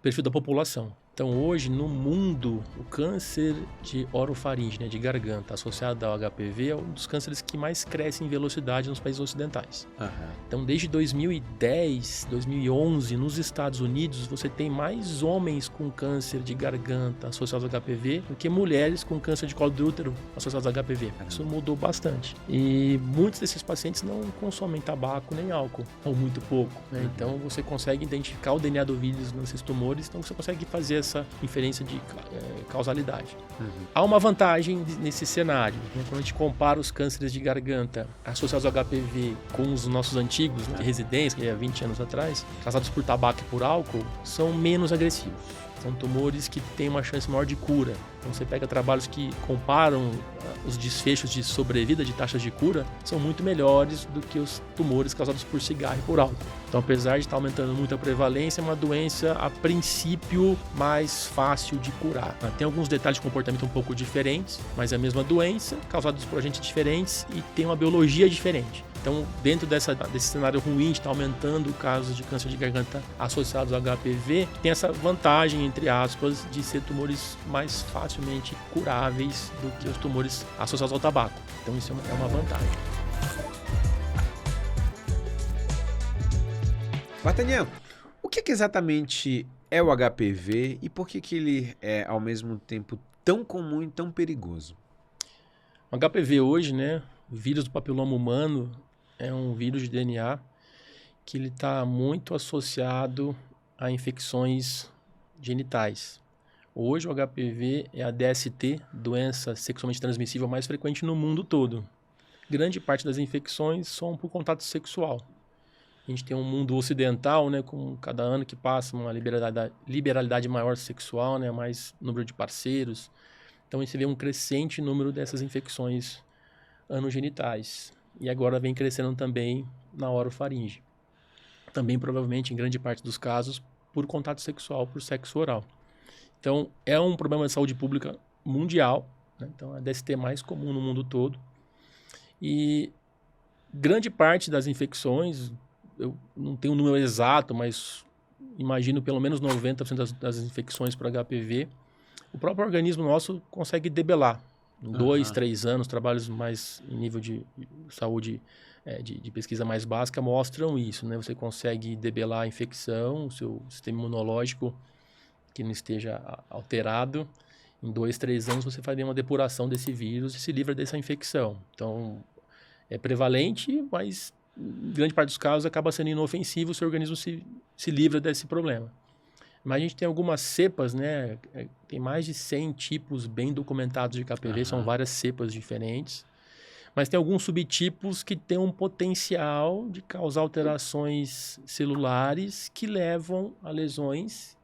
perfil da população. Então, hoje, no mundo, o câncer de orofaringe, né, de garganta, associado ao HPV, é um dos cânceres que mais cresce em velocidade nos países ocidentais. Então, desde 2010, 2011, nos Estados Unidos, você tem mais homens com câncer de garganta associados ao HPV do que mulheres com câncer de colo do útero associados ao HPV. Isso mudou bastante. E muitos desses pacientes não consomem tabaco nem álcool, ou muito pouco, né? Então, você consegue identificar o DNA do vírus nesses tumores, então você consegue fazer essa inferência de causalidade. Há uma vantagem nesse cenário, né? Quando a gente compara os cânceres de garganta associados ao HPV com os nossos antigos, né, de residência, que é 20 anos atrás, causados por tabaco e por álcool, são menos agressivos. São tumores que têm uma chance maior de cura. Então, você pega trabalhos que comparam os desfechos de sobrevida, de taxas de cura, são muito melhores do que os tumores causados por cigarro e por álcool. Então, apesar de estar aumentando muito a prevalência, é uma doença, a princípio, mais fácil de curar. Tem alguns detalhes de comportamento um pouco diferentes, mas é a mesma doença, causados por agentes diferentes e tem uma biologia diferente. Então, dentro desse cenário ruim de estar aumentando o caso de câncer de garganta associados ao HPV, tem essa vantagem, entre aspas, de ser tumores mais facilmente curáveis do que os tumores associados ao tabaco. Então, isso é uma vantagem. Vartanian, o que exatamente é o HPV e por que ele é, ao mesmo tempo, tão comum e tão perigoso? O HPV hoje, né, o vírus do papiloma humano, é um vírus de DNA que ele está muito associado a infecções genitais. Hoje o HPV é a DST, doença sexualmente transmissível mais frequente no mundo todo. Grande parte das infecções são por contato sexual. A gente tem um mundo ocidental, né, com cada ano que passa uma liberalidade maior sexual, né, mais número de parceiros. Então a gente vê um crescente número dessas infecções anogenitais. E agora vem crescendo também na orofaringe. Também, provavelmente, em grande parte dos casos, por contato sexual, por sexo oral. Então, é um problema de saúde pública mundial, né? Então, é a DST mais comum no mundo todo. E grande parte das infecções, eu não tenho um número exato, mas imagino pelo menos 90% das infecções por HPV, o próprio organismo nosso consegue debelar. Em 2, 3 anos, trabalhos mais em nível de saúde, de pesquisa mais básica, mostram isso, né? Você consegue debelar a infecção, o seu sistema imunológico que não esteja alterado. Em 2, 3 anos, você faz uma depuração desse vírus e se livra dessa infecção. Então, é prevalente, mas em grande parte dos casos acaba sendo inofensivo, o seu organismo se livra desse problema. Mas a gente tem algumas cepas, né? Tem mais de 100 tipos bem documentados de HPV, são várias cepas diferentes. Mas tem alguns subtipos que têm um potencial de causar alterações celulares que levam a lesões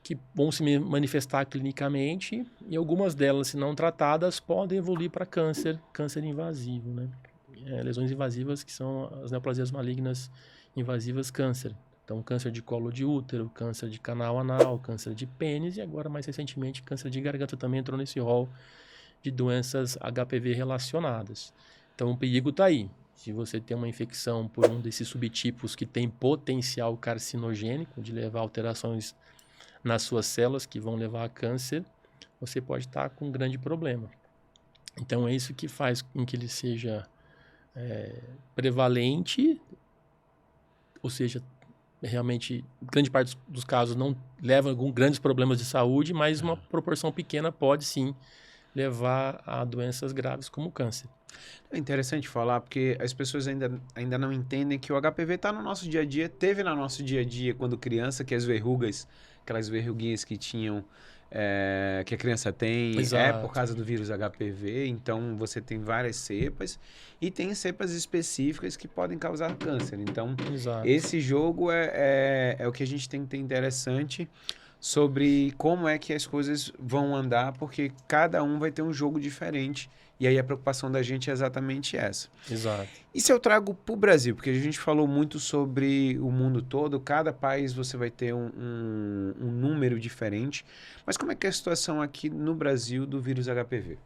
que vão se manifestar clinicamente e algumas delas, se não tratadas, podem evoluir para câncer invasivo, né? Lesões invasivas que são as neoplasias malignas invasivas câncer. Então, câncer de colo de útero, câncer de canal anal, câncer de pênis e agora, mais recentemente, câncer de garganta também entrou nesse rol de doenças HPV relacionadas. Então, o perigo está aí. Se você tem uma infecção por um desses subtipos que tem potencial carcinogênico de levar alterações nas suas células que vão levar a câncer, você pode estar com um grande problema. Então, é isso que faz com que ele seja prevalente, ou seja, realmente, grande parte dos casos não leva a grandes problemas de saúde, mas uma proporção pequena pode sim levar a doenças graves como o câncer. É interessante falar porque as pessoas ainda não entendem que o HPV está no nosso dia a dia, teve no nosso dia a dia quando criança, que as verrugas, aquelas verruguinhas que tinham, que a criança tem, Exato. por causa do vírus HPV, então você tem várias cepas e tem cepas específicas que podem causar câncer. Então, Exato. esse jogo é o que a gente tem que ter interessante sobre como é que as coisas vão andar, porque cada um vai ter um jogo diferente. E aí a preocupação da gente é exatamente essa. Exato. E se eu trago para o Brasil? Porque a gente falou muito sobre o mundo todo, cada país você vai ter um número diferente. Mas como é que é a situação aqui no Brasil do vírus HPV?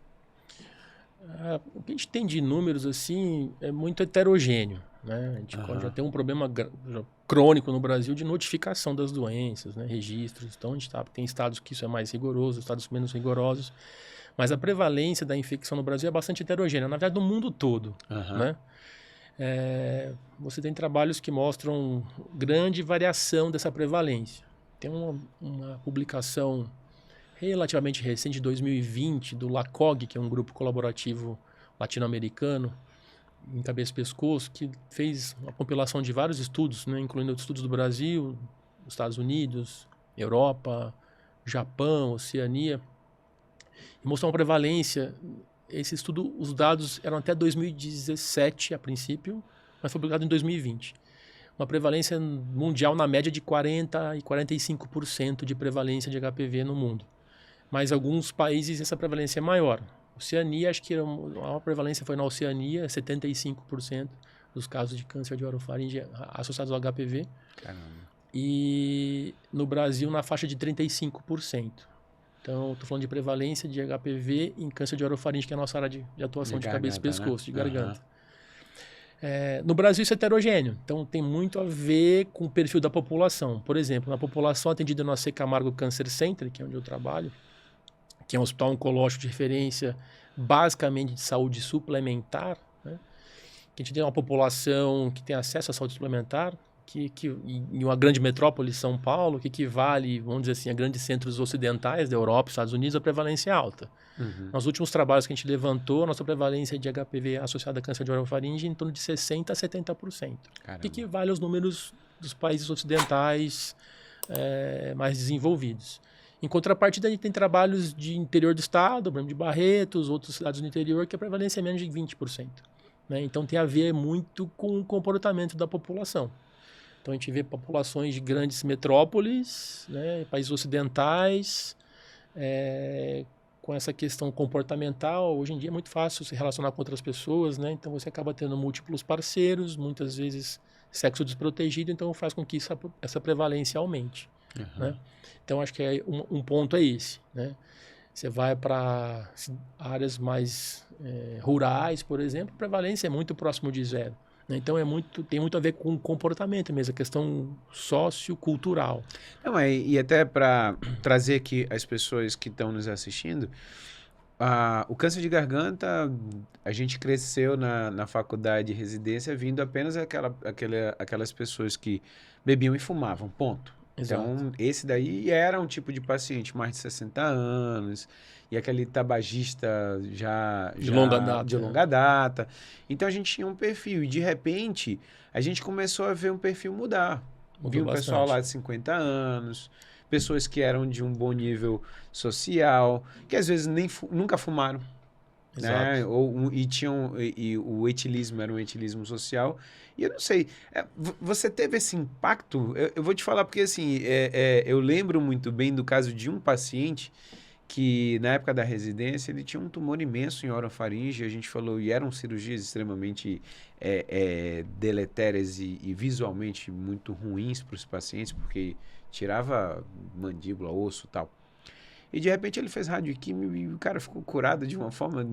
O que a gente tem de números assim é muito heterogêneo, né? A gente já tem um problema crônico no Brasil de notificação das doenças, né? Registros. Então a gente tem estados que isso é mais rigoroso, estados menos rigorosos, mas a prevalência da infecção no Brasil é bastante heterogênea, na verdade no mundo todo, né? Você tem trabalhos que mostram grande variação dessa prevalência. Tem uma publicação relativamente recente, de 2020, do LACOG, que é um grupo colaborativo latino-americano, em cabeça e pescoço, que fez uma compilação de vários estudos, né, incluindo estudos do Brasil, Estados Unidos, Europa, Japão, Oceania, e mostrou uma prevalência. Esse estudo, os dados eram até 2017, a princípio, mas foi publicado em 2020. Uma prevalência mundial na média de 40% e 45% de prevalência de HPV no mundo. Mas alguns países essa prevalência é maior. Oceania, acho que a maior prevalência foi na Oceania, 75% dos casos de câncer de orofaringe associados ao HPV. Caramba. E no Brasil, na faixa de 35%. Então, estou falando de prevalência de HPV em câncer de orofaringe, que é a nossa área de atuação de cabeça e pescoço, né? De garganta. No Brasil, isso é heterogêneo. Então, tem muito a ver com o perfil da população. Por exemplo, na população atendida no AC Camargo Cancer Center, que é onde eu trabalho, que é um hospital oncológico de referência basicamente de saúde suplementar, né? Que a gente tem uma população que tem acesso à saúde suplementar, que em uma grande metrópole, São Paulo, que equivale, vamos dizer assim, a grandes centros ocidentais da Europa, Estados Unidos, a prevalência é alta. Nos últimos trabalhos que a gente levantou, a nossa prevalência de HPV associada a câncer de orofaringe é em torno de 60% a 70%. Que equivale aos números dos países ocidentais mais desenvolvidos. Em contrapartida, a gente tem trabalhos de interior do estado, por exemplo, de Barretos, outras cidades do interior, que a prevalência é menos de 20%. Né? Então, tem a ver muito com o comportamento da população. Então, a gente vê populações de grandes metrópoles, né, países ocidentais, com essa questão comportamental. Hoje em dia é muito fácil se relacionar com outras pessoas, né? Então, você acaba tendo múltiplos parceiros, muitas vezes sexo desprotegido, então faz com que essa prevalência aumente. Né? Então, acho que um ponto é esse. Né? Você vai para áreas mais rurais, por exemplo, a prevalência é muito próximo de zero. Né? Então, tem muito a ver com o comportamento mesmo, a questão sociocultural. Não, e até para trazer aqui as pessoas que estão nos assistindo, o câncer de garganta, a gente cresceu na faculdade de residência vindo apenas aquelas pessoas que bebiam e fumavam, ponto. Exato. Então, esse daí era um tipo de paciente mais de 60 anos, e aquele tabagista de longa data. De longa data. Então, a gente tinha um perfil, e de repente, a gente começou a ver um perfil mudar. Viu um pessoal lá de 50 anos, pessoas que eram de um bom nível social, que às vezes nunca fumaram. Né? E o etilismo era um etilismo social. E eu não sei, você teve esse impacto? Eu vou te falar porque, assim, eu lembro muito bem do caso de um paciente que, na época da residência, ele tinha um tumor imenso em orofaringe, a gente falou, e eram cirurgias extremamente deletérias e visualmente muito ruins para os pacientes, porque tirava mandíbula, osso e tal. E de repente ele fez radioquímio e o cara ficou curado de uma forma,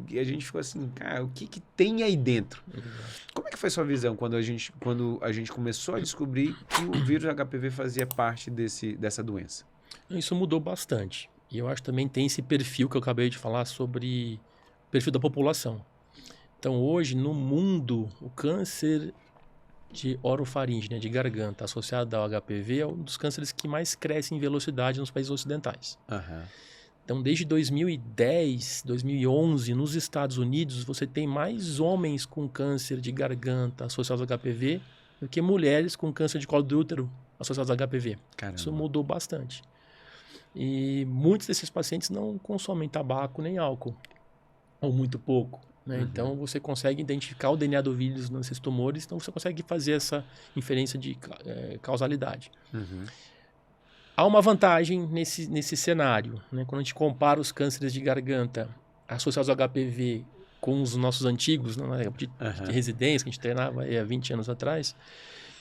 e a gente ficou assim, cara, o que tem aí dentro? Como é que foi sua visão quando a gente começou a descobrir que o vírus HPV fazia parte dessa doença? Isso mudou bastante. E eu acho que também tem esse perfil que eu acabei de falar sobre o perfil da população. Então hoje no mundo o câncer de orofaringe, né, de garganta, associado ao HPV, é um dos cânceres que mais cresce em velocidade nos países ocidentais. Então, desde 2010, 2011, nos Estados Unidos, você tem mais homens com câncer de garganta associados ao HPV do que mulheres com câncer de colo do útero associados ao HPV. Caramba. Isso mudou bastante. E muitos desses pacientes não consomem tabaco nem álcool, ou muito pouco. Né? Então, você consegue identificar o DNA do vírus nesses tumores, então você consegue fazer essa inferência de causalidade. Há uma vantagem nesse cenário. Né? Quando a gente compara os cânceres de garganta associados ao HPV com os nossos antigos, né? de residência, que a gente treinava há 20 anos atrás,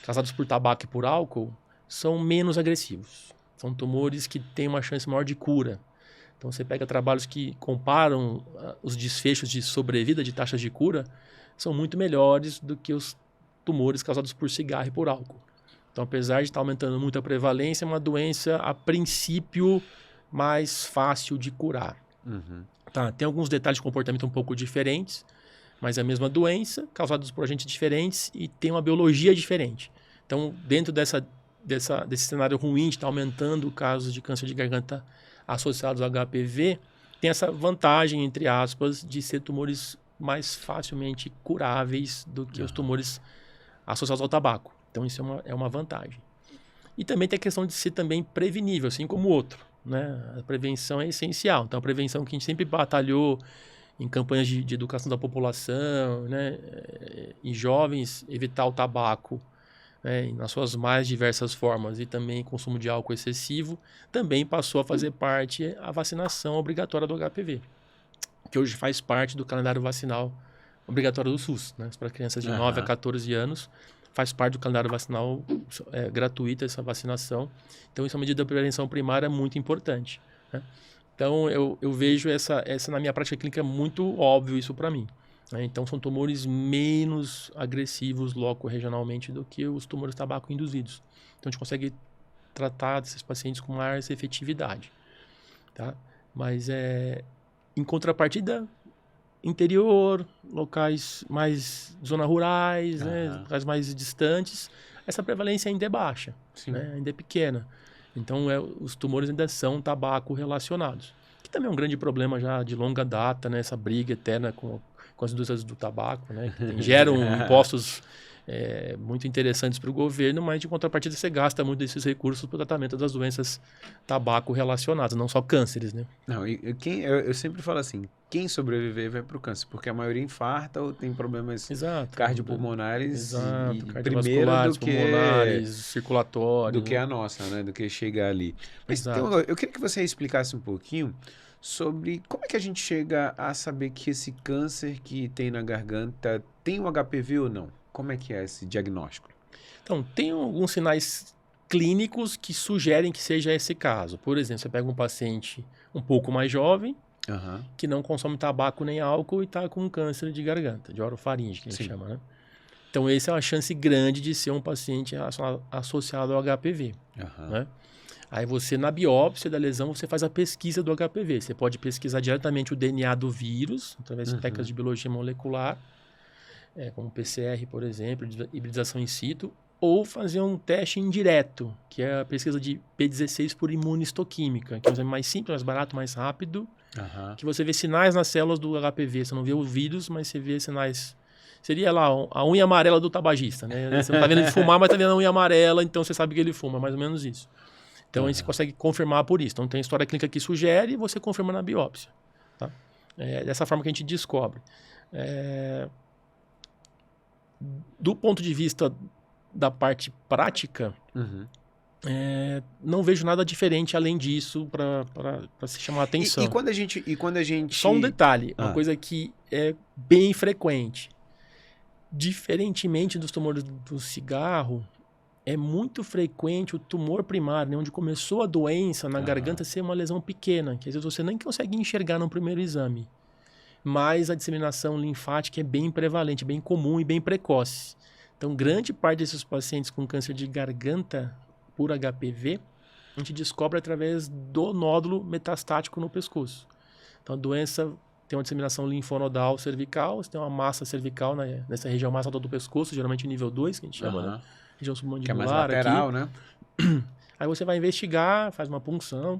causados por tabaco e por álcool, são menos agressivos. São tumores que têm uma chance maior de cura. Então, você pega trabalhos que comparam os desfechos de sobrevida de taxas de cura, são muito melhores do que os tumores causados por cigarro e por álcool. Então, apesar de estar aumentando muito a prevalência, é uma doença, a princípio, mais fácil de curar. Tá, tem alguns detalhes de comportamento um pouco diferentes, mas é a mesma doença, causada por agentes diferentes e tem uma biologia diferente. Então, dentro desse cenário ruim de estar aumentando casos de câncer de garganta associados ao HPV, tem essa vantagem, entre aspas, de ser tumores mais facilmente curáveis do que os tumores associados ao tabaco. Então, isso é uma vantagem. E também tem a questão de ser também prevenível, assim como o outro, né? A prevenção é essencial. Então, a prevenção que a gente sempre batalhou em campanhas de educação da população, né? Em jovens, evitar o tabaco, né? Nas suas mais diversas formas, e também consumo de álcool excessivo, também passou a fazer parte a vacinação obrigatória do HPV, que hoje faz parte do calendário vacinal obrigatório do SUS, né? Para crianças de 9 a 14 anos, faz parte do calendário vacinal gratuita essa vacinação. Então, isso é uma medida de prevenção primária muito importante, né? Então, eu vejo essa na minha prática clínica muito óbvio isso para mim, né? Então, são tumores menos agressivos loco-regionalmente do que os tumores tabaco induzidos. Então, a gente consegue tratar desses pacientes com mais efetividade, tá? Mas, em contrapartida, interior, locais mais zona rurais, né, locais mais distantes, essa prevalência ainda é baixa, né, ainda é pequena. Então, os tumores ainda são tabaco relacionados, que também é um grande problema já de longa data, né, essa briga eterna com as indústrias do tabaco, né, que geram impostos muito interessantes para o governo, mas de contrapartida você gasta muito desses recursos para o tratamento das doenças tabaco relacionadas, não só cânceres, né? Não, eu sempre falo assim, quem sobreviver vai para o câncer, porque a maioria infarta ou tem problemas cardiopulmonares primeiro do que pulmonares, circulatórios, do que a nossa, né? Do que chegar ali. Mas eu queria que você explicasse um pouquinho sobre como é que a gente chega a saber que esse câncer que tem na garganta tem um HPV ou não? Como é que é esse diagnóstico? Então, tem alguns sinais clínicos que sugerem que seja esse caso. Por exemplo, você pega um paciente um pouco mais jovem, que não consome tabaco nem álcool e está com um câncer de garganta, de orofaringe, que a gente chama, né? Então, essa é uma chance grande de ser um paciente associado ao HPV, né? Aí você, na biópsia da lesão, você faz a pesquisa do HPV. Você pode pesquisar diretamente o DNA do vírus, através de técnicas de biologia molecular, como PCR, por exemplo, hibridização in situ, ou fazer um teste indireto, que é a pesquisa de P16 por imunistoquímica, que é um exame mais simples, mais barato, mais rápido, que você vê sinais nas células do HPV. Você não vê o vírus, mas você vê sinais. Seria lá a unha amarela do tabagista, né? Você não está vendo ele fumar, mas está vendo a unha amarela, então você sabe que ele fuma, mais ou menos isso. Então, a gente consegue confirmar por isso. Então, tem história clínica que sugere e você confirma na biópsia, tá? Dessa forma que a gente descobre. Do ponto de vista da parte prática, não vejo nada diferente além disso para se chamar a atenção. E quando a gente... Só um detalhe, uma coisa que é bem frequente. Diferentemente dos tumores do cigarro, é muito frequente o tumor primário, né, onde começou a doença na garganta, ser uma lesão pequena, que às vezes você nem consegue enxergar no primeiro exame. Mas a disseminação linfática é bem prevalente, bem comum e bem precoce. Então, grande parte desses pacientes com câncer de garganta por HPV, a gente descobre através do nódulo metastático no pescoço. Então, a doença tem uma disseminação linfonodal cervical, você tem uma massa cervical nessa região mais alta do pescoço, geralmente nível 2, que a gente chama, né? Região submandibular. Que é mais lateral, aqui, né? Aí você vai investigar, faz uma punção,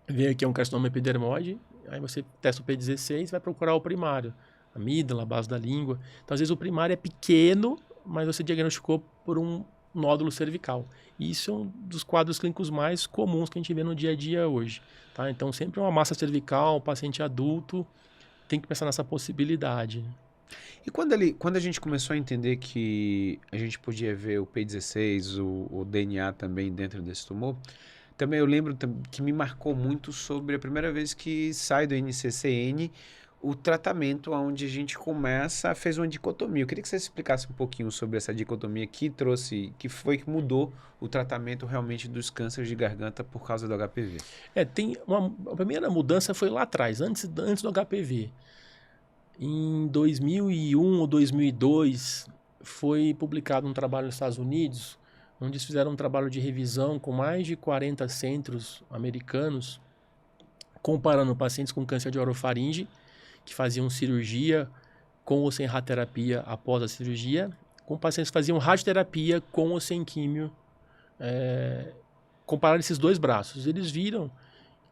vê que é um carcinoma epidermoide, aí você testa o P16 e vai procurar o primário, amígdala, a base da língua. Então, às vezes, o primário é pequeno, mas você diagnosticou por um nódulo cervical. E isso é um dos quadros clínicos mais comuns que a gente vê no dia a dia hoje, tá? Então, sempre uma massa cervical, um paciente adulto, tem que pensar nessa possibilidade. E quando a gente começou a entender que a gente podia ver o P16, o DNA também dentro desse tumor, também eu lembro que me marcou muito sobre a primeira vez que sai do NCCN o tratamento onde a gente fez uma dicotomia. Eu queria que você explicasse um pouquinho sobre essa dicotomia que mudou o tratamento realmente dos cânceres de garganta por causa do HPV. A primeira mudança foi lá atrás, antes do HPV. Em 2001 ou 2002, foi publicado um trabalho nos Estados Unidos, onde eles fizeram um trabalho de revisão com mais de 40 centros americanos, comparando pacientes com câncer de orofaringe, que faziam cirurgia com ou sem radioterapia após a cirurgia, com pacientes que faziam radioterapia com ou sem químio. Compararam esses dois braços. Eles viram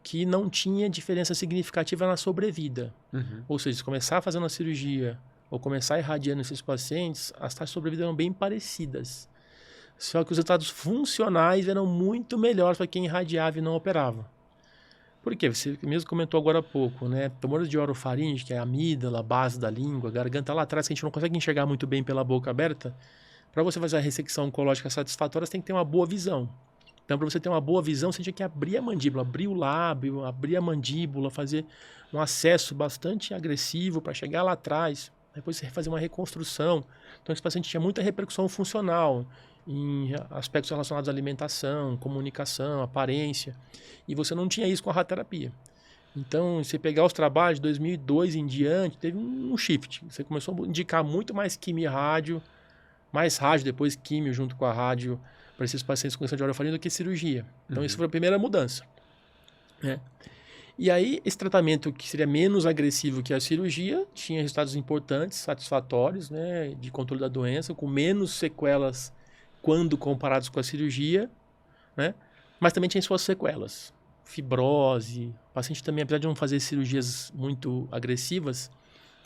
que não tinha diferença significativa na sobrevida. Uhum. Ou seja, se começar fazendo a cirurgia ou começar irradiando esses pacientes, as taxas de sobrevida eram bem parecidas. Só que os resultados funcionais eram muito melhores para quem irradiava e não operava. Por quê? Você mesmo comentou agora há pouco, né? Tumores de orofaringe, que é a amígdala, a base da língua, a garganta lá atrás, que a gente não consegue enxergar muito bem pela boca aberta. Para você fazer a ressecção oncológica satisfatória, você tem que ter uma boa visão. Então, para você ter uma boa visão, você tinha que abrir a mandíbula, abrir o lábio, abrir a mandíbula, fazer um acesso bastante agressivo para chegar lá atrás. Depois você fazer uma reconstrução. Então, esse paciente tinha muita repercussão funcional em aspectos relacionados à alimentação, comunicação, aparência. E você não tinha isso com a radioterapia. Então, se você pegar os trabalhos de 2002 em diante, teve um shift. Você começou a indicar muito mais quimio e rádio, mais rádio, depois químio junto com a rádio, para esses pacientes com câncer de orofaringe do que cirurgia. Então, isso foi a primeira mudança. Né? E aí, esse tratamento que seria menos agressivo que a cirurgia, tinha resultados importantes, satisfatórios, né, de controle da doença, com menos sequelas quando comparados com a cirurgia, né? Mas também tinha suas sequelas. Fibrose, o paciente também, apesar de não fazer cirurgias muito agressivas,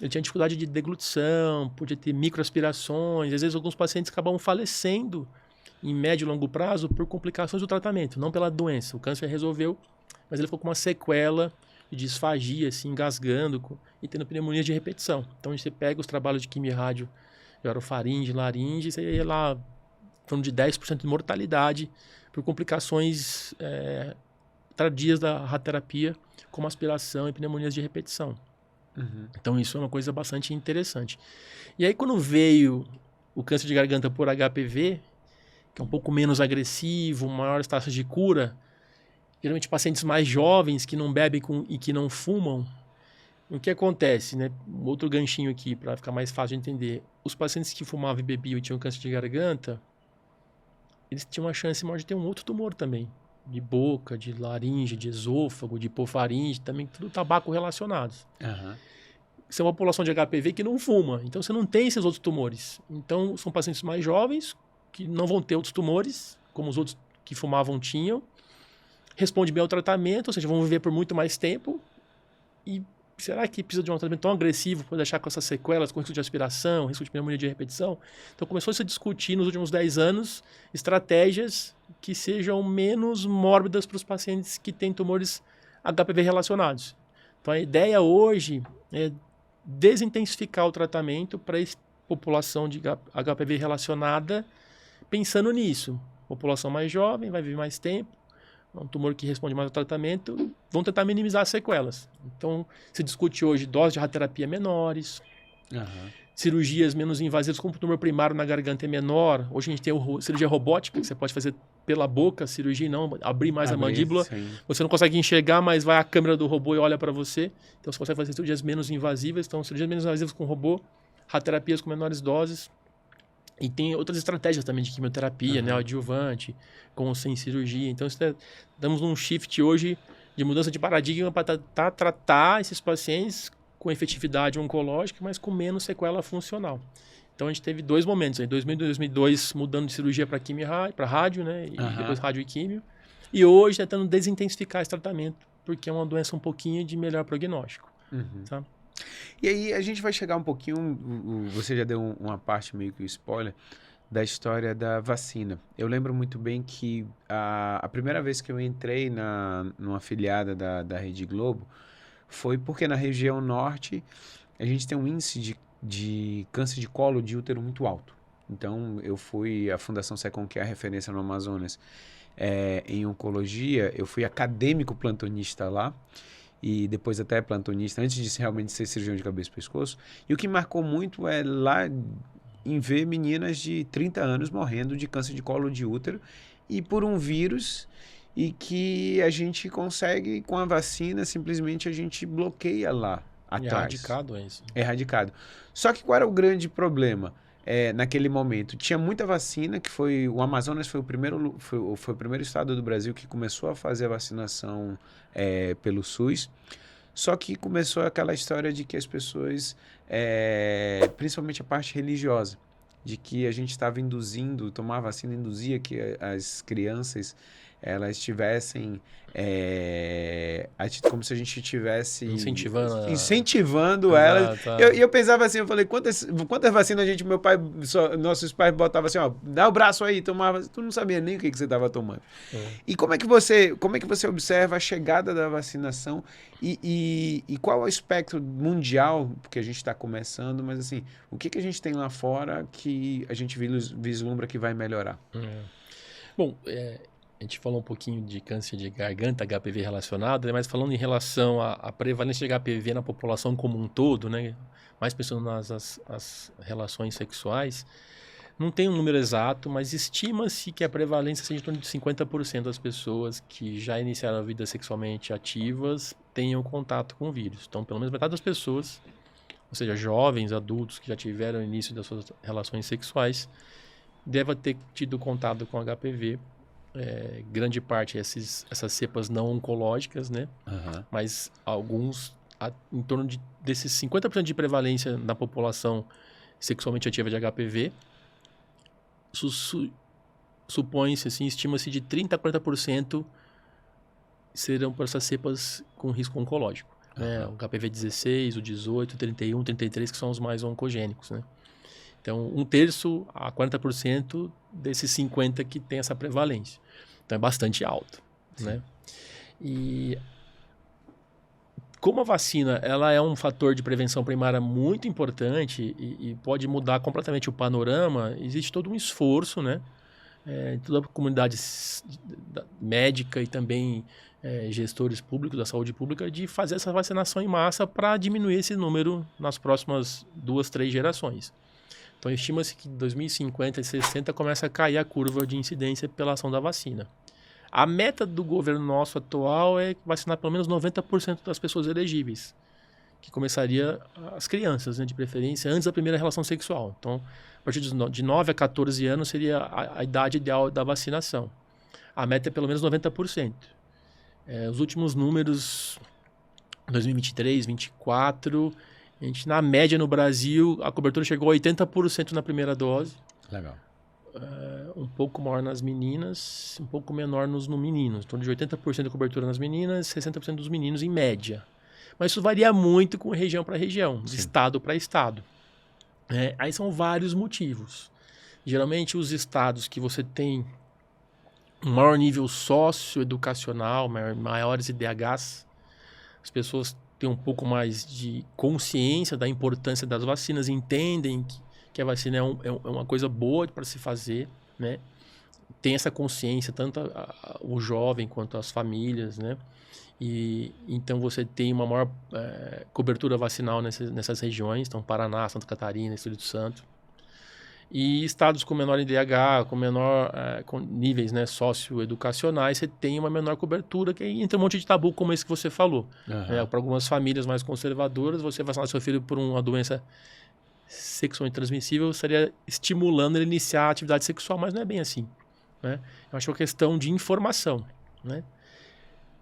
ele tinha dificuldade de deglutição, podia ter microaspirações, às vezes alguns pacientes acabavam falecendo em médio e longo prazo por complicações do tratamento, não pela doença. O câncer resolveu, mas ele ficou com uma sequela de disfagia, assim, engasgando e tendo pneumonia de repetição. Então, você pega os trabalhos de quimio e rádio, de orofaringe, laringe, você ia lá, falando de 10% de mortalidade por complicações tardias da radioterapia, como aspiração e pneumonias de repetição. Uhum. Então, isso é uma coisa bastante interessante. E aí, quando veio o câncer de garganta por HPV, que é um pouco menos agressivo, maiores taxas de cura, geralmente pacientes mais jovens que não bebem e que não fumam, o que acontece, né? Outro ganchinho aqui para ficar mais fácil de entender. Os pacientes que fumavam e bebiam e tinham câncer de garganta, eles tinham uma chance maior de ter um outro tumor também, de boca, de laringe, de esôfago, de hipofaringe, também tudo tabaco relacionados. Uhum. Isso é uma população de HPV que não fuma, então você não tem esses outros tumores. Então são pacientes mais jovens que não vão ter outros tumores, como os outros que fumavam tinham, responde bem ao tratamento, ou seja, vão viver por muito mais tempo. E será que precisa de um tratamento tão agressivo para deixar com essas sequelas, com risco de aspiração, risco de pneumonia de repetição? Então começou a se discutir nos últimos 10 anos estratégias que sejam menos mórbidas para os pacientes que têm tumores HPV relacionados. Então a ideia hoje é desintensificar o tratamento para a população de HPV relacionada, pensando nisso. População mais jovem, vai viver mais tempo, é um tumor que responde mais ao tratamento, vão tentar minimizar as sequelas. Então, se discute hoje doses de radioterapia menores, cirurgias menos invasivas, como o tumor primário na garganta é menor. Hoje a gente tem a cirurgia robótica, que você pode fazer pela boca, cirurgia e não abrir mais a mandíbula. Sim. Você não consegue enxergar, mas vai a câmera do robô e olha para você. Então, você consegue fazer cirurgias menos invasivas. Então, cirurgias menos invasivas com robô, radioterapias com menores doses. E tem outras estratégias também de quimioterapia, neoadjuvante, com ou sem cirurgia. Então, estamos num shift hoje de mudança de paradigma para tratar esses pacientes com efetividade oncológica, mas com menos sequela funcional. Então, a gente teve dois momentos, em 2000 e 2002, mudando de cirurgia para quimio, para rádio, né? E depois rádio e químio. E hoje, tentando desintensificar esse tratamento, porque é uma doença um pouquinho de melhor prognóstico. Tá? E aí a gente vai chegar um pouquinho, você já deu uma parte meio que spoiler, da história da vacina. Eu lembro muito bem que a primeira vez que eu entrei numa afiliada da Rede Globo foi porque na região norte a gente tem um índice de câncer de colo de útero muito alto. Então eu fui, a Fundação Secom, que é a referência no Amazonas em oncologia, eu fui acadêmico plantonista lá. e depois até plantonista, antes de realmente ser cirurgião de cabeça e pescoço. E o que marcou muito é lá em ver meninas de 30 anos morrendo de câncer de colo de útero e por um vírus, e que a gente consegue, com a vacina, simplesmente a gente bloqueia lá atrás. Erradicado é isso. Erradicado. Só que qual era o grande problema? Naquele momento, tinha muita vacina, que foi... O Amazonas foi o primeiro estado do Brasil que começou a fazer a vacinação pelo SUS. Só que começou aquela história de que as pessoas, principalmente a parte religiosa, de que a gente estava induzindo, tomar a vacina induzia que as crianças elas tivessem como se a gente estivesse incentivando elas. E eu pensava assim, eu falei, quantas vacinas nossos pais botavam assim, ó, dá o braço aí, tomava, tu não sabia nem o que você estava tomando. E como é que você observa a chegada da vacinação e qual é o espectro mundial, porque a gente está começando, mas assim, o que a gente tem lá fora que a gente vislumbra que vai melhorar? Bom, a gente falou um pouquinho de câncer de garganta, HPV relacionado, né? Mas falando em relação à prevalência de HPV na população como um todo, né? Mais pensando nas as relações sexuais, não tem um número exato, mas estima-se que a prevalência seja em torno de 50% das pessoas que já iniciaram a vida sexualmente ativas tenham contato com o vírus. Então, pelo menos metade das pessoas, ou seja, jovens, adultos que já tiveram o início das suas relações sexuais, deve ter tido contato com HPV. Grande parte essas cepas não oncológicas, né? Mas alguns, em torno desses 50% de prevalência na população sexualmente ativa de HPV, supõe-se, assim, estima-se de 30% a 40% serão por essas cepas com risco oncológico. Né? O HPV 16, o 18, o 31, o 33, que são os mais oncogênicos, né? Então, 1/3 a 40% desses 50% que tem essa prevalência. Então, é bastante alto, né? E como a vacina ela é um fator de prevenção primária muito importante e pode mudar completamente o panorama, existe todo um esforço, né? Toda a comunidade médica e também gestores públicos da saúde pública de fazer essa vacinação em massa para diminuir esse número nas próximas 2, 3 gerações. Então, estima-se que em 2050 e 60 começa a cair a curva de incidência pela ação da vacina. A meta do governo nosso atual é vacinar pelo menos 90% das pessoas elegíveis, que começaria as crianças, né, de preferência, antes da primeira relação sexual. Então, a partir de 9 a 14 anos seria a idade ideal da vacinação. A meta é pelo menos 90%. Os últimos números, 2023, 2024... A gente, na média no Brasil, a cobertura chegou a 80% na primeira dose. Legal. Um pouco maior nas meninas, um pouco menor nos meninos. Em torno de 80% da cobertura nas meninas, 60% dos meninos em média. Mas isso varia muito com região para região, de estado para estado. Aí são vários motivos. Geralmente os estados que você tem um maior nível socioeducacional, maiores IDHs, as pessoas têm um pouco mais de consciência da importância das vacinas, entendem que a vacina é uma coisa boa para se fazer, né? Tem essa consciência, tanto o jovem quanto as famílias, né? E então você tem uma maior cobertura vacinal nessas regiões, então Paraná, Santa Catarina, Espírito Santo. E estados com menor IDH, com níveis, né, socioeducacionais, você tem uma menor cobertura, que entra um monte de tabu como esse que você falou. Para algumas famílias mais conservadoras, você vacinar seu filho por uma doença sexualmente transmissível estaria estimulando ele a iniciar a atividade sexual, mas não é bem assim, né? Eu acho que é uma questão de informação, né?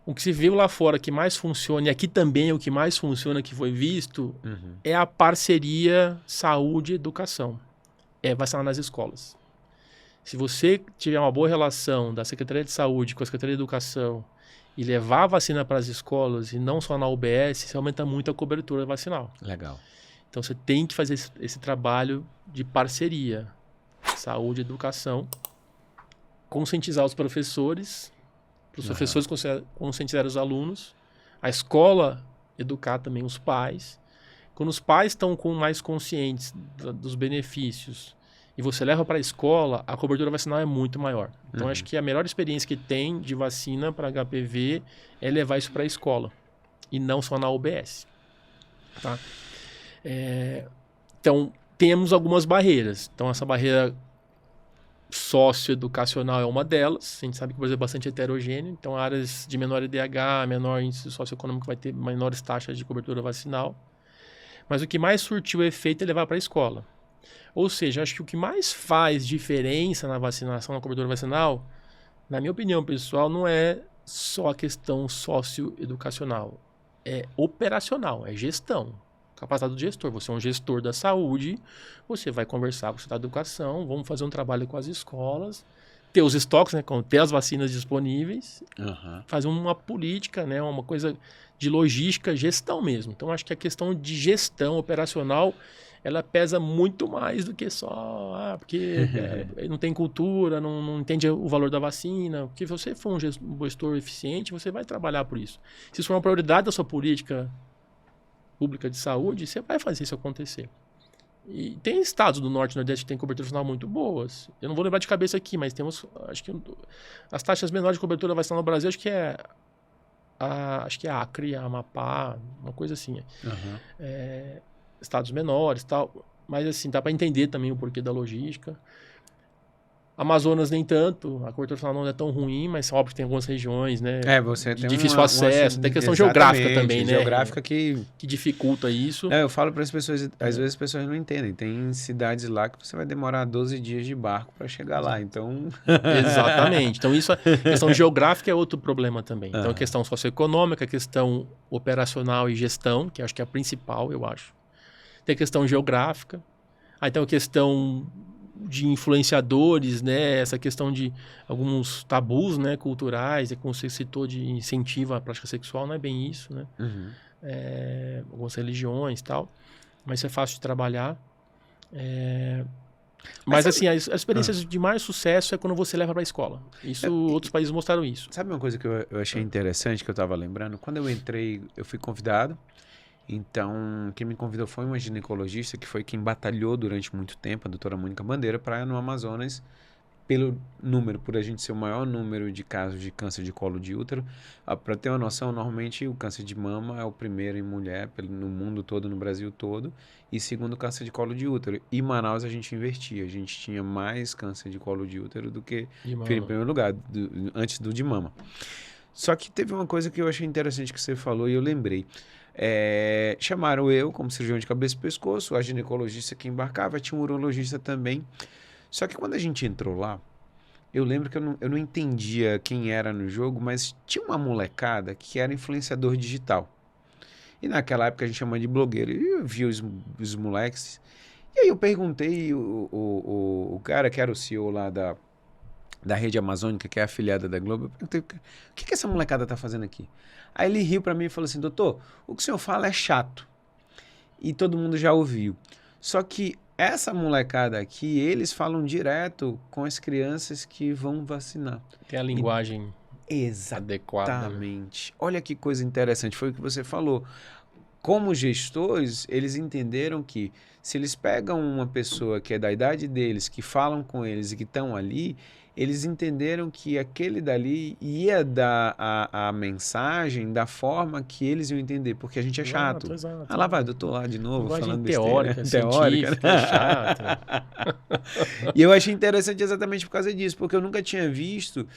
O que se viu lá fora que mais funciona, e aqui também é o que mais funciona, que foi visto, é a parceria saúde-educação. Vacinar nas escolas. Se você tiver uma boa relação da Secretaria de Saúde com a Secretaria de Educação e levar a vacina para as escolas e não só na UBS, você aumenta muito a cobertura vacinal. Legal. Então você tem que fazer esse trabalho de parceria. Saúde e educação. Conscientizar os professores, para os professores conscientizar os alunos. A escola educar também os pais. Quando os pais estão mais conscientes dos benefícios e você leva para a escola, a cobertura vacinal é muito maior. Então, acho que a melhor experiência que tem de vacina para HPV é levar isso para a escola. e não só na UBS. Tá? Então, temos algumas barreiras. Então, essa barreira socioeducacional é uma delas. A gente sabe que o Brasil é bastante heterogêneo. Então, áreas de menor IDH, menor índice socioeconômico vai ter menores taxas de cobertura vacinal. Mas o que mais surtiu efeito é levar para a escola. Ou seja, acho que o que mais faz diferença na vacinação, na cobertura vacinal, na minha opinião pessoal, não é só a questão socioeducacional. É operacional, é gestão. Capacidade do gestor. Você é um gestor da saúde, você vai conversar com o Estado da Educação, vamos fazer um trabalho com as escolas, ter os estoques, né, ter as vacinas disponíveis, fazer uma política, né, uma coisa de logística, gestão mesmo. Então, acho que a questão de gestão operacional, ela pesa muito mais do que só porque não tem cultura, não entende o valor da vacina. Porque se você for um gestor eficiente, você vai trabalhar por isso. Se isso for uma prioridade da sua política pública de saúde, você vai fazer isso acontecer. E tem estados do Norte e Nordeste que têm cobertura vacinal muito boas. Eu não vou lembrar de cabeça aqui, mas temos, acho que as taxas menores de cobertura vacinal no Brasil, acho que é Acre, Amapá, uma coisa assim. Estados menores e tal. Mas assim, dá para entender também o porquê da logística. Amazonas nem tanto, a cobertura vacinal não é tão ruim, mas óbvio que tem algumas regiões, né? Você de tem difícil acesso, tem questão geográfica também, né? Geográfica que dificulta isso. Eu falo para as pessoas, às vezes as pessoas não entendem. Tem cidades lá que você vai demorar 12 dias de barco para chegar lá, então... Exatamente. Então, isso, a questão geográfica é outro problema também. Então, a questão socioeconômica, a questão operacional e gestão, que acho que é a principal, eu acho. Tem a questão geográfica. Aí tem a questão de influenciadores, né? Essa questão de alguns tabus, né, culturais, como você citou, de incentivo à prática sexual, não é bem isso, né? Algumas religiões e tal, mas isso é fácil de trabalhar. Mas assim, as experiências de mais sucesso é quando você leva para a escola. Isso, outros países mostraram isso. Sabe uma coisa que eu achei interessante, que eu estava lembrando? Quando eu entrei, eu fui convidado. Então, quem me convidou foi uma ginecologista, que foi quem batalhou durante muito tempo, a doutora Mônica Bandeira, para ir no Amazonas, por a gente ser o maior número de casos de câncer de colo de útero. Para ter uma noção, normalmente o câncer de mama é o primeiro em mulher no mundo todo, no Brasil todo, e segundo o câncer de colo de útero. E em Manaus a gente invertia, a gente tinha mais câncer de colo de útero do que em primeiro lugar, antes do de mama. Só que teve uma coisa que eu achei interessante que você falou e eu lembrei. Chamaram eu como cirurgião de cabeça e pescoço, a ginecologista que embarcava, tinha um urologista também. Só que quando a gente entrou lá, eu lembro que eu não entendia quem era no jogo, mas tinha uma molecada que era influenciador digital. E naquela época a gente chamava de blogueiro. E eu vi os moleques. E aí eu perguntei, o cara que era o CEO lá da Rede Amazônica, que é afiliada da Globo, eu perguntei, o que essa molecada tá fazendo aqui? Aí ele riu para mim e falou assim, doutor, o que o senhor fala é chato. E todo mundo já ouviu. Só que essa molecada aqui, eles falam direto com as crianças que vão vacinar. Tem a linguagem adequada. Exatamente. Olha que coisa interessante, foi o que você falou. Como gestores, eles entenderam que se eles pegam uma pessoa que é da idade deles, que falam com eles e que estão ali, eles entenderam que aquele dali ia dar a mensagem da forma que eles iam entender, porque a gente é chato. Exato. Lá vai, doutor lá de novo, linguagem falando teórica, teórica, né? Chata. E eu achei interessante exatamente por causa disso, porque eu nunca tinha visto.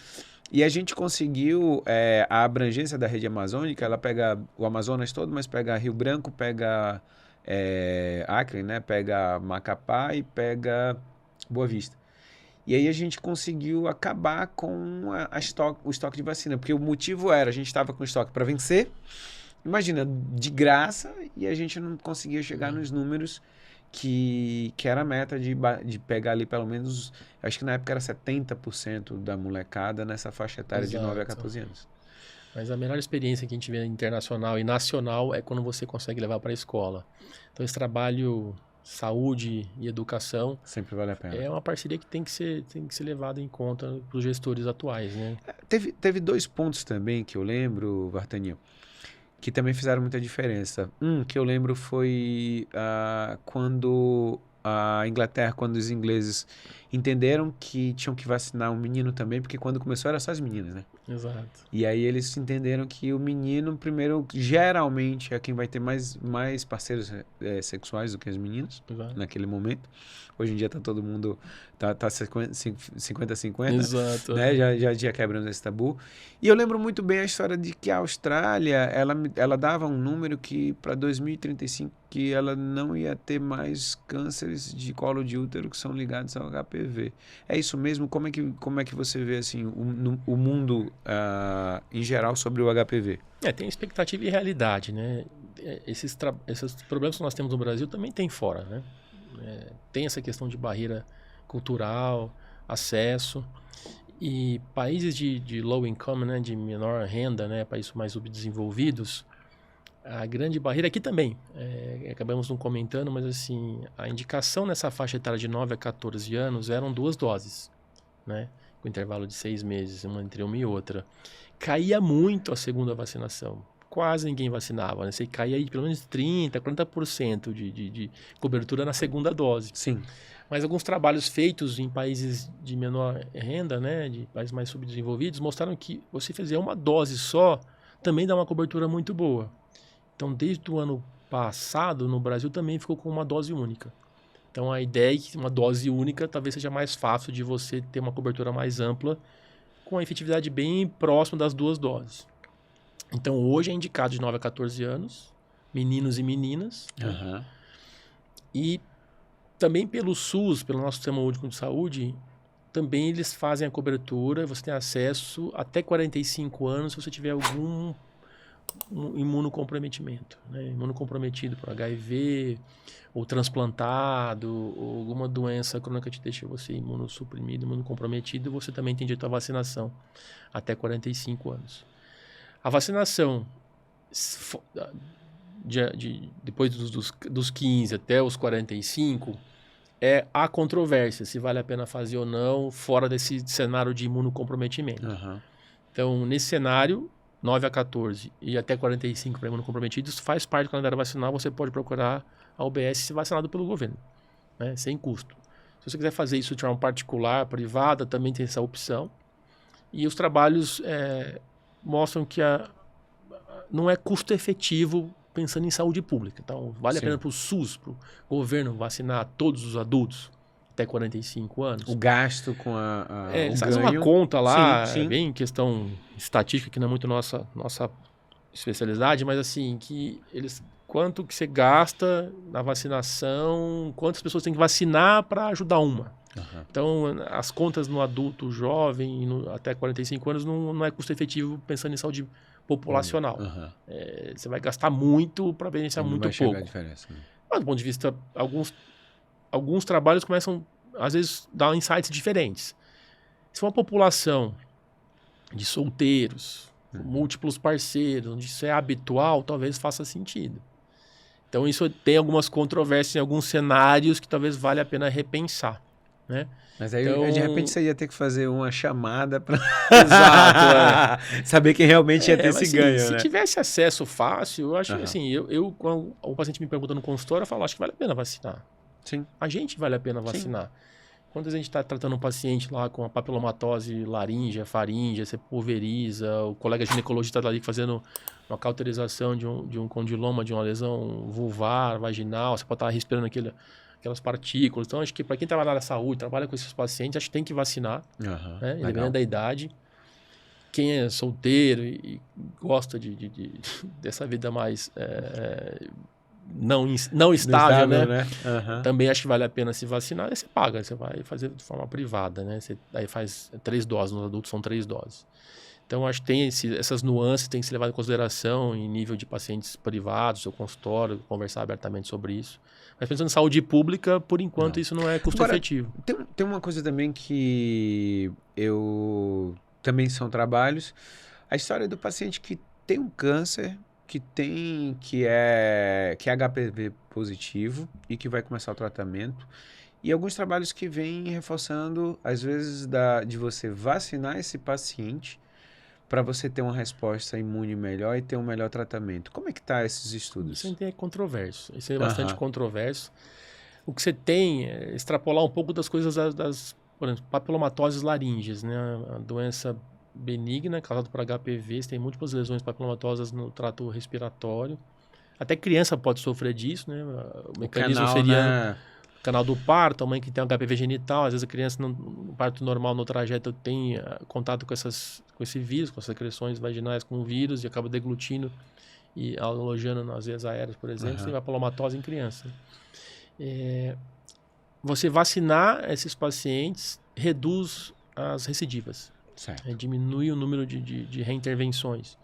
E a gente conseguiu a abrangência da rede amazônica, ela pega o Amazonas todo, mas pega Rio Branco, pega Acre, né? Pega Macapá e pega Boa Vista. E aí a gente conseguiu acabar com o estoque de vacina, porque o motivo era, a gente estava com estoque para vencer, imagina, de graça, e a gente não conseguia chegar nos números que era a meta de pegar ali pelo menos, acho que na época era 70% da molecada nessa faixa etária de 9 a 14 anos. Mas a melhor experiência que a gente vê internacional e nacional é quando você consegue levar para a escola. Então esse trabalho, saúde e educação, sempre vale a pena. É uma parceria que tem que ser levada em conta para os gestores atuais, né? Teve 2 pontos também que eu lembro, Vartaniel, que também fizeram muita diferença. Que eu lembro foi quando a Inglaterra, quando os ingleses entenderam que tinham que vacinar um menino também, porque quando começou era só as meninas, né? Exato. E aí eles entenderam que o menino, primeiro, geralmente é quem vai ter mais parceiros sexuais do que as meninas, Exato. naquele momento. Hoje em dia tá todo mundo, tá 50-50, Exato. né? Já quebrando esse tabu. E eu lembro muito bem a história de que a Austrália, ela dava um número que para 2035 que ela não ia ter mais cânceres de colo de útero que são ligados ao HPV. É isso mesmo? Como é que você vê assim o mundo em geral sobre o HPV? Tem expectativa e realidade, né? Esses problemas que nós temos no Brasil também tem fora, né? Tem essa questão de barreira cultural, acesso, e países de low income, né, de menor renda, né, países mais subdesenvolvidos, a grande barreira aqui também, acabamos não comentando, mas assim, a indicação nessa faixa etária de 9 a 14 anos eram 2 doses, né, com intervalo de 6 meses, uma entre uma e outra. Caía muito a segunda vacinação. Quase ninguém vacinava, né? Você caía aí pelo menos 30%, 40% de cobertura na segunda dose. Sim. Mas alguns trabalhos feitos em países de menor renda, né, de países mais subdesenvolvidos, mostraram que você fazer uma dose só também dá uma cobertura muito boa. Então, desde o ano passado, no Brasil também ficou com uma dose única. Então, a ideia é que uma dose única talvez seja mais fácil de você ter uma cobertura mais ampla, com a efetividade bem próxima das 2 doses. Então, hoje é indicado de 9 a 14 anos, meninos e meninas. Uhum. E também pelo SUS, pelo nosso Sistema Único de Saúde, também eles fazem a cobertura, você tem acesso até 45 anos se você tiver algum imunocomprometimento, né? Imunocomprometido por HIV, ou transplantado, ou alguma doença crônica que te deixa você imunossuprimido, imunocomprometido, você também tem direito à vacinação até 45 anos. A vacinação depois dos 15 até os 45, há controvérsia se vale a pena fazer ou não fora desse cenário de imunocomprometimento. Uhum. Então, nesse cenário, 9 a 14 e até 45 para imunocomprometidos, faz parte do calendário vacinal, você pode procurar a UBS e ser vacinado pelo governo, né, sem custo. Se você quiser fazer isso de forma particular, privada, também tem essa opção. E os trabalhos mostram que não é custo efetivo pensando em saúde pública. Então, vale a pena para o SUS, para o governo, vacinar todos os adultos até 45 anos. O gasto com o faz ganho. uma conta lá, Sim. bem questão estatística, que não é muito nossa especialidade, mas assim, quanto que você gasta na vacinação, quantas pessoas tem que vacinar para ajudar uma. Uhum. Então, as contas no adulto jovem, até 45 anos, não é custo efetivo pensando em saúde populacional. Uhum. Você vai gastar muito para beneficiar muito pouco. Chegar a diferença, né? Mas, do ponto de vista, alguns trabalhos começam, às vezes, a dar insights diferentes. Se for uma população de solteiros, múltiplos parceiros, onde isso é habitual, talvez faça sentido. Então, isso tem algumas controvérsias em alguns cenários que talvez valha a pena repensar, né? Mas aí, de repente, você ia ter que fazer uma chamada para saber quem realmente ia ter esse ganho, se né? tivesse acesso fácil, eu acho que assim, quando o paciente me pergunta no consultório, eu falo, acho que vale a pena vacinar. Sim. A gente vale a pena vacinar. Sim. Quando a gente está tratando um paciente lá com a papilomatose laríngea, faríngea, você pulveriza, o colega ginecologista está ali fazendo uma cauterização de um condiloma, de uma lesão vulvar, vaginal, você pode estar respirando aquelas partículas. Então, acho que para quem trabalha na saúde, trabalha com esses pacientes, acho que tem que vacinar, né? Independente da idade. Quem é solteiro e gosta dessa vida mais não estável, né? Uhum. Também acho que vale a pena se vacinar. Aí você paga, você vai fazer de forma privada, né? Aí faz 3 doses, nos adultos são 3 doses. Então, acho que tem essas nuances, tem que ser levado em consideração em nível de pacientes privados, seu consultório, conversar abertamente sobre isso. Mas pensando em saúde pública, por enquanto, isso não é custo efetivo. Tem uma coisa também que também são trabalhos. A história do paciente que tem um câncer, que é HPV positivo e que vai começar o tratamento. E alguns trabalhos que vêm reforçando, às vezes, de você vacinar esse paciente para você ter uma resposta imune melhor e ter um melhor tratamento. Como é que tá esses estudos? Isso é controverso. Isso é bastante controverso. O que você tem é extrapolar um pouco das coisas por exemplo, papilomatoses laríngeas, né? A doença benigna, causada por HPV. Você tem múltiplas lesões papilomatosas no trato respiratório. Até criança pode sofrer disso, né? O mecanismo canal, seria né? o canal do parto, a mãe que tem um HPV genital. Às vezes a criança, no parto normal, no trajeto, tem contato com esse vírus, com essas secreções vaginais com o vírus e acaba deglutindo e alojando nas vias aéreas, por exemplo. Você tem papilomatose em criança. Você vacinar esses pacientes reduz as recidivas. Certo. Diminui o número de reintervenções.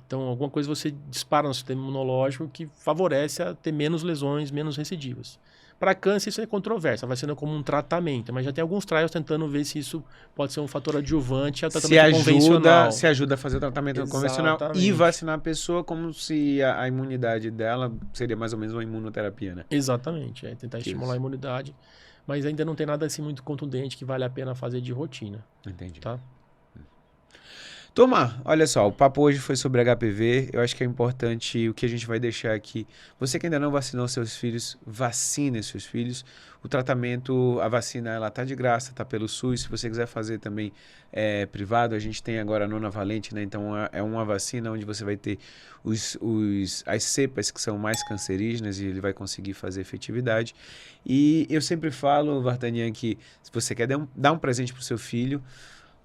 Então, alguma coisa você dispara no sistema imunológico que favorece a ter menos lesões, menos recidivas. Para câncer, isso é controverso. A vacina como um tratamento, mas já tem alguns trials tentando ver se isso pode ser um fator adjuvante ao tratamento convencional. Se ajuda a fazer o tratamento convencional e vacinar a pessoa como se a imunidade dela seria mais ou menos uma imunoterapia, né? Exatamente. Tentar estimular a imunidade. Mas ainda não tem nada assim muito contundente que vale a pena fazer de rotina. Entendi. Tá? Turma, olha só, o papo hoje foi sobre HPV. Eu acho que é importante o que a gente vai deixar aqui. Você que ainda não vacinou seus filhos, vacine seus filhos. O tratamento, a vacina, ela tá de graça, tá pelo SUS. Se você quiser fazer também privado, a gente tem agora a nona valente, né? Então é uma vacina onde você vai ter as cepas que são mais cancerígenas e ele vai conseguir fazer efetividade. E eu sempre falo, Vartanian, que se você quer dar um presente pro seu filho,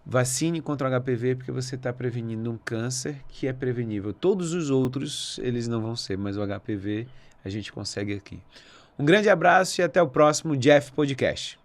vacine contra o HPV porque você está prevenindo um câncer que é prevenível. Todos os outros, eles não vão ser, mas o HPV a gente consegue aqui. Um grande abraço e até o próximo Jeff Podcast.